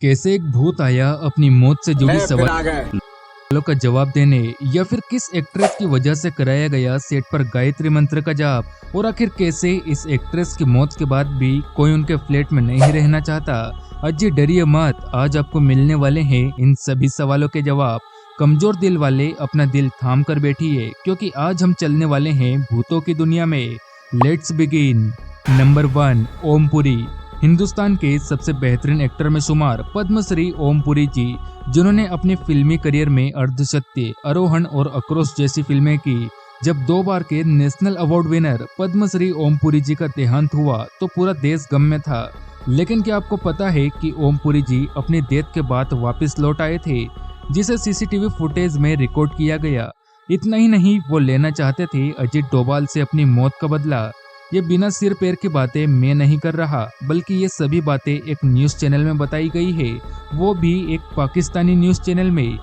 कैसे एक भूत आया अपनी मौत से जुड़ी सवालों का जवाब देने, या फिर किस एक्ट्रेस की वजह से कराया गया सेट पर गायत्री मंत्र का जाप, और आखिर कैसे इस एक्ट्रेस की मौत के बाद भी कोई उनके फ्लैट में नहीं रहना चाहता। अजी डरिए मत, आज आपको मिलने वाले हैं इन सभी सवालों के जवाब। कमजोर दिल वाले अपना दिल थाम कर बैठिए, क्योंकि आज हम चलने वाले हैं भूतों की दुनिया में। Let's begin. Number 1, Om Puri. Hindustan के सबसे बेहतरीन एक्टर में शुमार पद्मश्री ओम पुरी जी, जिन्होंने अपने फिल्मी करियर में अर्धसत्य, आरोहण और आक्रोश जैसी फिल्में की। जब 2 बार के national award winner Padmashri Om Puri जी का देहांत हुआ तो पूरा देश गम में था। लेकिन क्या आपको पता है कि ओम पुरी जी अपनी डेथ के बाद वापस लौट आए थे, जिसे सीसीटीवी फुटेज में रिकॉर्ड किया गया। इतना ही नहीं, वो लेना चाहते थे अजित डोभाल से अपनी मौत का बदला। ये बिना सिर पैर की बातें मैं नहीं कर रहा, बल्कि ये सभी बातें एक न्यूज चैनल में बताई गई है, वो भी एक पाकिस्तानी न्यूज चैनल में।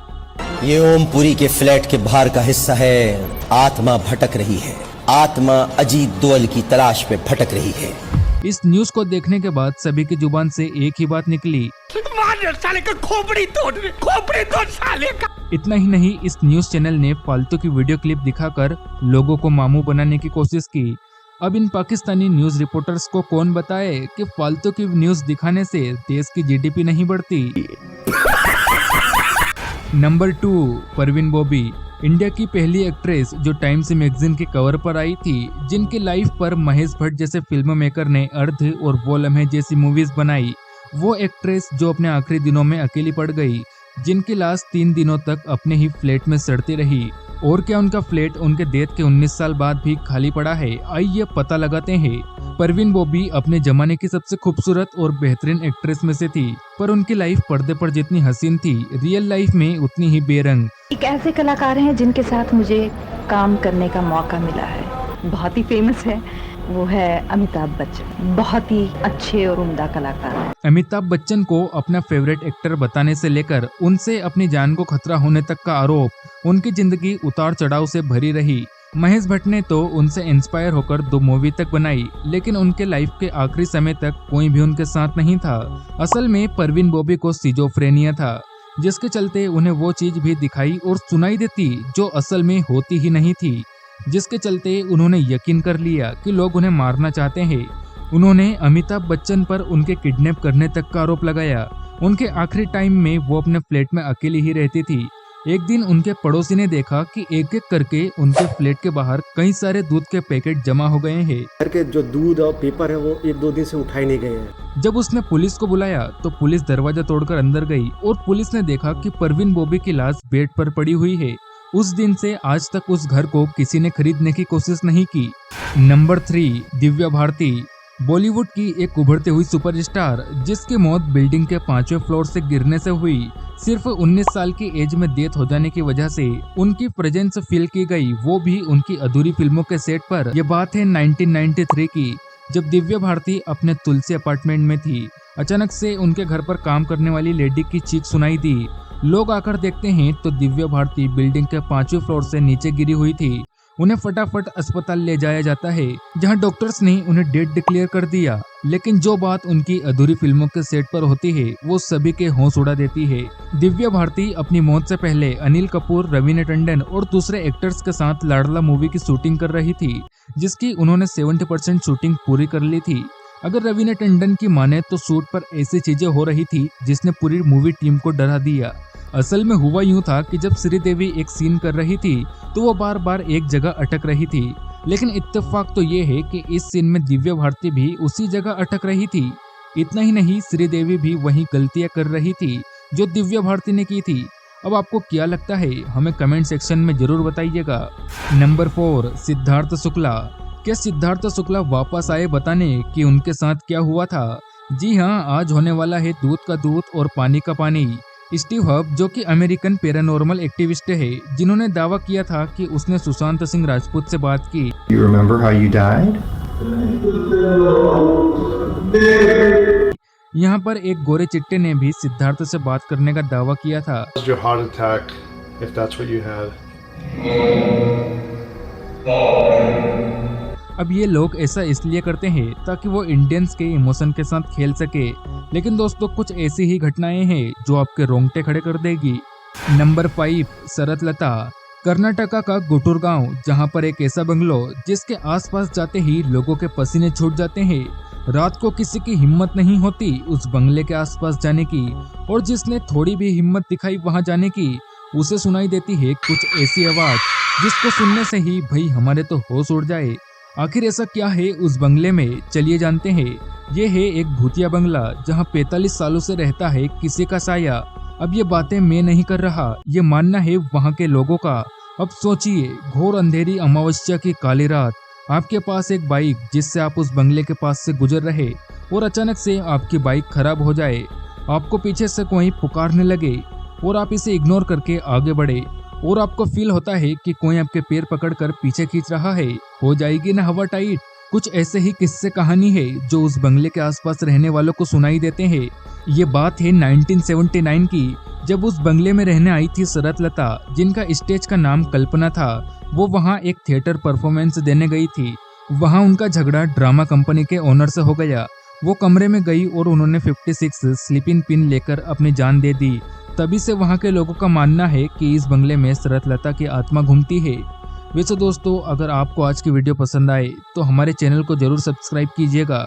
ये ओम पुरी के फ्लैट के बाहर का हिस्सा है। आत्मा भटक रही है, आत्मा अजीत डोभाल की तलाश पे भटक रही है। इस न्यूज को देखने के बाद सभी की जुबान से एक ही बात निकली, साले का खोपड़ी तोड़ साले का। इतना ही नहीं, इस न्यूज चैनल ने फालतू की वीडियो क्लिप दिखाकर लोगों को मामू बनाने की कोशिश की। अब इन पाकिस्तानी न्यूज रिपोर्टर्स को कौन बताए कि फालतू की न्यूज दिखाने से देश की जीडीपी नहीं बढ़ती। नंबर 2, परवीन बॉबी। इंडिया की पहली एक्ट्रेस जो टाइम्स मैगजीन के कवर पर आई थी, जिनकी लाइफ पर महेश भट्ट जैसे फिल्म मेकर ने अर्ध और वो लम्हे जैसी मूवीज बनाई। वो एक्ट्रेस जो अपने आखिरी दिनों में अकेली पड़ गई, जिनकी लाश 3 दिनों तक अपने ही फ्लैट में सड़ती रही। और क्या उनका फ्लैट उनके डेथ के 19 साल बाद भी खाली पड़ा है? आइए पता लगाते हैं। परवीन बॉबी अपने जमाने की सबसे खूबसूरत और बेहतरीन एक्ट्रेस में से थी, पर उनकी लाइफ पर्दे पर जितनी हसीन थी, रियल लाइफ में उतनी ही बेरंग। एक ऐसे कलाकार हैं जिनके साथ मुझे काम करने का मौका मिला है, बहुत ही फेमस है, वो है अमिताभ बच्चन। बहुत ही अच्छे और उम्दा कलाकार हैं। अमिताभ बच्चन को अपना फेवरेट एक्टर बताने से लेकर उनसे अपनी जान को खतरा होने तक का आरोप, उनकी जिंदगी उतार चढ़ाव से भरी रही। महेश भट्ट ने तो उनसे इंस्पायर होकर 2 मूवी तक बनाई, लेकिन उनके लाइफ के आखिरी समय तक कोई भी उनके साथ नहीं था। असल में परवीन बॉबी को सिजोफ्रेनिया था, जिसके चलते उन्हें वो चीज भी दिखाई और सुनाई देती जो असल में होती ही नहीं थी, जिसके चलते उन्होंने यकीन कर लिया कि लोग उन्हें मारना चाहते हैं। उन्होंने अमिताभ बच्चन पर उनके किडनैप करने तक का आरोप लगाया। उनके आखिरी टाइम में वो अपने फ्लैट में अकेली ही रहती थी। एक दिन उनके पड़ोसी ने देखा कि एक एक करके उनके फ्लैट के बाहर कई सारे दूध के पैकेट जमा हो गए हैं। घर के जो दूध और पेपर है वो 1-2 दिन से उठाए नहीं गए हैं। जब उसने पुलिस को बुलाया तो पुलिस दरवाजा तोड़कर अंदर गई और पुलिस ने देखा कि परवीन बॉबी की लाश बेड पर पड़ी हुई है। उस दिन से आज तक उस घर को किसी ने खरीदने की कोशिश नहीं की। नंबर 3, दिव्या भारती। बॉलीवुड की एक उभरते हुई सुपरस्टार, जिसकी मौत बिल्डिंग के 5वें फ्लोर से गिरने से हुई। सिर्फ 19 साल की एज में डेथ हो जाने की वजह से उनकी प्रेजेंस फील की गई, वो भी उनकी अधूरी फिल्मों के सेट पर। यह बात है 1993 की, जब दिव्या भारती अपने तुलसी अपार्टमेंट में थी। अचानक से उनके घर पर काम करने वाली लेडी की चीख सुनाई दी। लोग आकर देखते हैं तो दिव्या भारती बिल्डिंग के 5वें फ्लोर से नीचे गिरी हुई थी। उन्हें फटाफट अस्पताल ले जाया जाता है, जहां डॉक्टर्स ने उन्हें डेड डिक्लेयर कर दिया। लेकिन जो बात उनकी अधूरी फिल्मों के सेट पर होती है, वो सभी के होश उड़ा देती है। दिव्या भारती अपनी मौत से पहले अनिल कपूर, रवीना टंडन और दूसरे एक्टर्स के साथ लाडला मूवी की शूटिंग कर रही थी, जिसकी उन्होंने 70% शूटिंग पूरी कर ली थी। अगर रवीना टंडन की माने तो शूट पर ऐसी चीजें हो रही थी जिसने पूरी मूवी टीम को डरा दिया। असल में हुआ यूं था कि जब श्रीदेवी एक सीन कर रही थी तो वो बार बार एक जगह अटक रही थी, लेकिन इत्तेफाक तो ये है कि इस सीन में दिव्या भारती भी उसी जगह अटक रही थी। इतना ही नहीं, श्रीदेवी भी वही गलतियां कर रही थी जो दिव्या भारती ने की थी। अब आपको क्या लगता है, हमें कमेंट सेक्शन में जरूर बताइएगा। नंबर 4, सिद्धार्थ शुक्ला। क्या सिद्धार्थ शुक्ला वापस आए बताने कि उनके साथ क्या हुआ था? जी हाँ, आज होने वाला है दूध का दूध और पानी का पानी। स्टीव हब, जो कि अमेरिकन पैरानॉर्मल एक्टिविस्ट है, जिन्होंने दावा किया था कि उसने सुशांत सिंह राजपूत से बात की। You remember how you died? यहाँ पर एक गोरे चिट्टे ने भी सिद्धार्थ से बात करने का दावा किया था। Your heart attack, if that's what you had. अब ये लोग ऐसा इसलिए करते हैं ताकि वो इंडियंस के इमोशन के साथ खेल सके, लेकिन दोस्तों कुछ ऐसी ही घटनाएं हैं जो आपके रोंगटे खड़े कर देगी। नंबर 5, शरतलता। कर्नाटका का गुटूर गांव, जहां पर एक ऐसा बंगलो जिसके आसपास जाते ही लोगों के पसीने छूट जाते हैं। रात को किसी की हिम्मत नहीं होती उस बंगले के आसपास जाने की, और जिसने थोड़ी भी हिम्मत दिखाई वहां जाने की, उसे सुनाई देती है कुछ ऐसी आवाज जिसको सुनने से ही भाई हमारे तो होश उड़ जाए। आखिर ऐसा क्या है उस बंगले में, चलिए जानते हैं। ये है एक भूतिया बंगला जहां 45 सालों से रहता है किसी का साया। अब ये बातें मैं नहीं कर रहा, ये मानना है वहां के लोगों का। अब सोचिए, घोर अंधेरी अमावस्या की काली रात, आपके पास एक बाइक जिससे आप उस बंगले के पास से गुजर रहे, और अचानक से आपकी बाइक खराब हो जाए। आपको पीछे से कोई पुकारने लगे और आप इसे इग्नोर करके आगे बढ़े, और आपको फील होता है कि कोई आपके पैर पकड़कर पीछे खींच रहा है। हो जाएगी ना हवा टाइट। कुछ ऐसे ही किस्से कहानी है जो उस बंगले के आसपास रहने वालों को सुनाई देते हैं। ये बात है 1979 की, जब उस बंगले में रहने आई थी शरतलता, जिनका स्टेज का नाम कल्पना था। वो वहाँ एक थिएटर परफॉर्मेंस देने गई थी। वहाँ उनका झगड़ा ड्रामा कंपनी के ओनर से हो गया। वो कमरे में गई और उन्होंने 56 स्लीपिंग पिन लेकर अपनी जान दे दी। तभी से वहाँ के लोगों का मानना है कि इस बंगले में शरतलता की आत्मा घूमती है। वैसे दोस्तों, अगर आपको आज की वीडियो पसंद आए तो हमारे चैनल को जरूर सब्सक्राइब कीजिएगा।